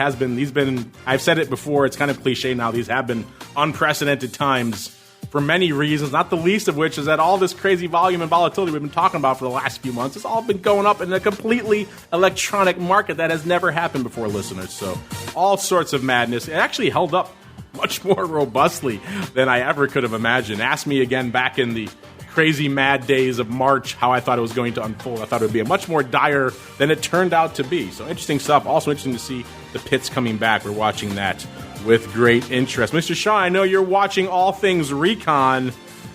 I've said it before, it's kind of cliche now, these have been unprecedented times for many reasons, not the least of which is that all this crazy volume and volatility we've been talking about for the last few months has all been going up in a completely electronic market that has never happened before, listeners. So all sorts of madness. It actually held up much more robustly than I ever could have imagined. Ask me again back in the crazy mad days of March how I thought it was going to unfold. I thought it would be a much more dire than it turned out to be. So interesting stuff. Also interesting to see the pits coming back. We're watching that with great interest. Mr. Shaw, I know you're watching all things Recon.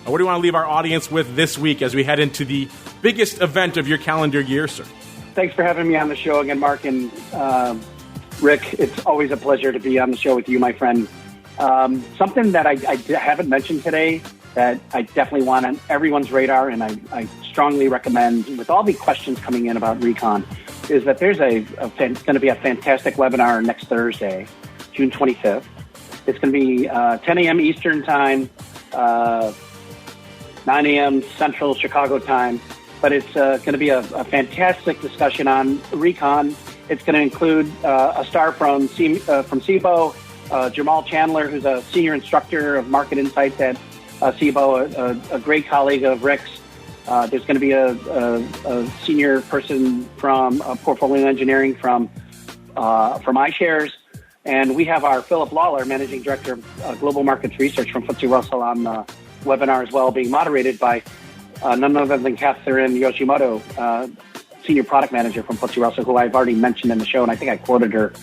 What do you want to leave our audience with this week as we head into the biggest event of your calendar year, sir? Thanks for having me on the show again, Mark and Rick. It's always a pleasure to be on the show with you, my friend. Something that I haven't mentioned today that I definitely want on everyone's radar, and I strongly recommend, with all the questions coming in about Recon, is that there's going to be a fantastic webinar next Thursday, June 25th. It's going to be 10 a.m. Eastern time, 9 a.m. Central Chicago time, but it's going to be a fantastic discussion on Recon. It's going to include a star from CBOE, Jamal Chandler, who's a senior instructor of market insights at CBOE, a great colleague of Rick's. There's going to be a senior person from portfolio engineering from iShares. And we have our Philip Lawler, Managing Director of Global Markets Research from FTSE Russell, on the webinar as well, being moderated by none other than Catherine Yoshimoto, Senior Product Manager from FTSE Russell, who I've already mentioned in the show, and I think I quoted her,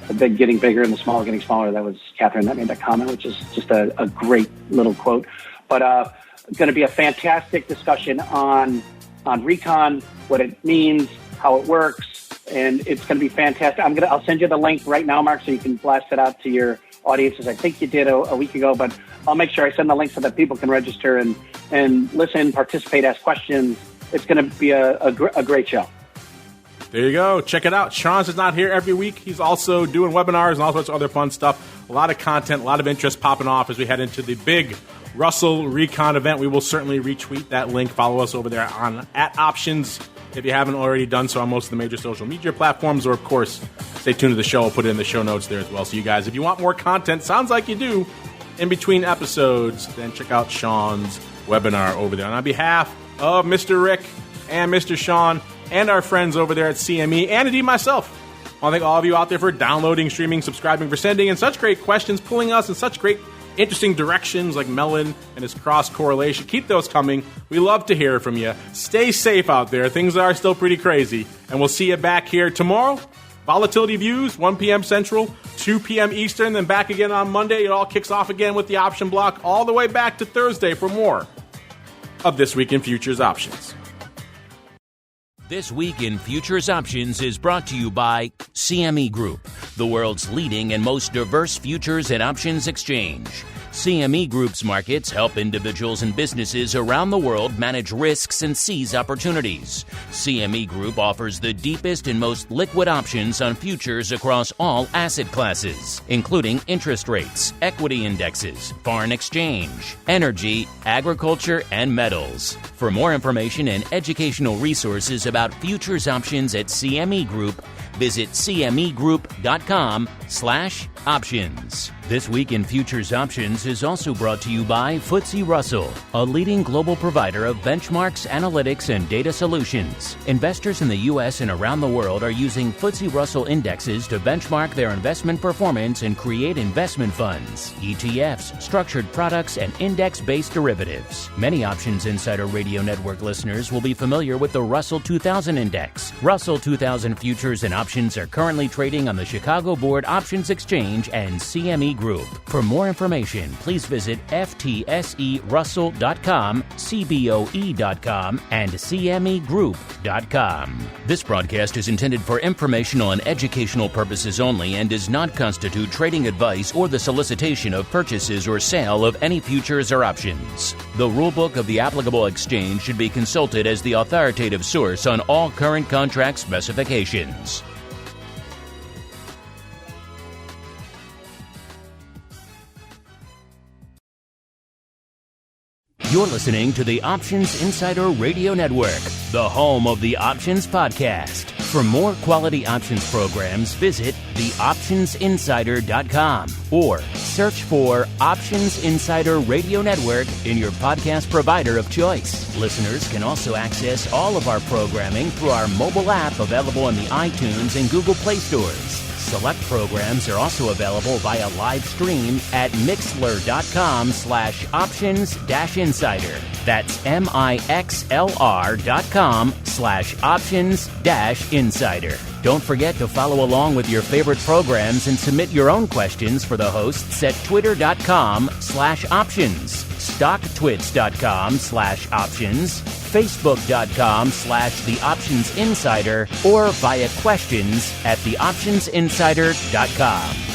the big getting bigger and the small getting smaller. That was Catherine that made that comment, which is just a great little quote. But going to be a fantastic discussion on Recon, what it means, how it works, and it's going to be fantastic. I'll send you the link right now, Mark, so you can blast it out to your audiences. I think you did a week ago, but I'll make sure I send the link so that people can register and listen, participate, ask questions. It's going to be a great show. There you go. Check it out. Sean's is not here every week. He's also doing webinars and all sorts of other fun stuff. A lot of content, a lot of interest popping off as we head into the big Russell Recon event. We will certainly retweet that link. Follow us over there on @options if you haven't already done so on most of the major social media platforms. Or, of course, stay tuned to the show. I'll put it in the show notes there as well. So you guys, if you want more content, sounds like you do, in between episodes, then check out Sean's webinar over there. And on behalf of Mr. Rick and Mr. Sean and our friends over there at CME, and indeed myself, I want to thank all of you out there for downloading, streaming, subscribing, for sending in such great questions, pulling us in such great, interesting directions like Mellon and his cross-correlation. Keep those coming. We love to hear from you. Stay safe out there. Things are still pretty crazy. And we'll see you back here tomorrow. Volatility Views, 1 p.m. Central, 2 p.m. Eastern, then back again on Monday. It all kicks off again with the option block all the way back to Thursday for more of This Week in Futures Options. This Week in Futures Options is brought to you by CME Group, the world's leading and most diverse futures and options exchange. CME Group's markets help individuals and businesses around the world manage risks and seize opportunities. CME Group offers the deepest and most liquid options on futures across all asset classes, including interest rates, equity indexes, foreign exchange, energy, agriculture, and metals. For more information and educational resources about futures options at CME Group, visit cmegroup.com/options. This Week in Futures Options is also brought to you by FTSE Russell, a leading global provider of benchmarks, analytics, and data solutions. Investors in the U.S. and around the world are using FTSE Russell indexes to benchmark their investment performance and create investment funds, ETFs, structured products, and index-based derivatives. Many Options Insider Radio Network listeners will be familiar with the Russell 2000 Index. Russell 2000 futures and options are currently trading on the Chicago Board Options Exchange and CME Group. For more information, please visit ftserussell.com, cboe.com, and cmegroup.com. This broadcast is intended for informational and educational purposes only and does not constitute trading advice or the solicitation of purchases or sale of any futures or options. The rulebook of the applicable exchange should be consulted as the authoritative source on all current contract specifications. You're listening to the Options Insider Radio Network, the home of the Options Podcast. For more quality options programs, visit theoptionsinsider.com or search for Options Insider Radio Network in your podcast provider of choice. Listeners can also access all of our programming through our mobile app available in the iTunes and Google Play stores. Select programs are also available via live stream at mixlr.com/options-insider. That's mixlr.com/options-insider. Don't forget to follow along with your favorite programs and submit your own questions for the hosts at twitter.com/options, stocktwits.com/options, facebook.com/theoptionsinsider, or via questions at theoptionsinsider.com.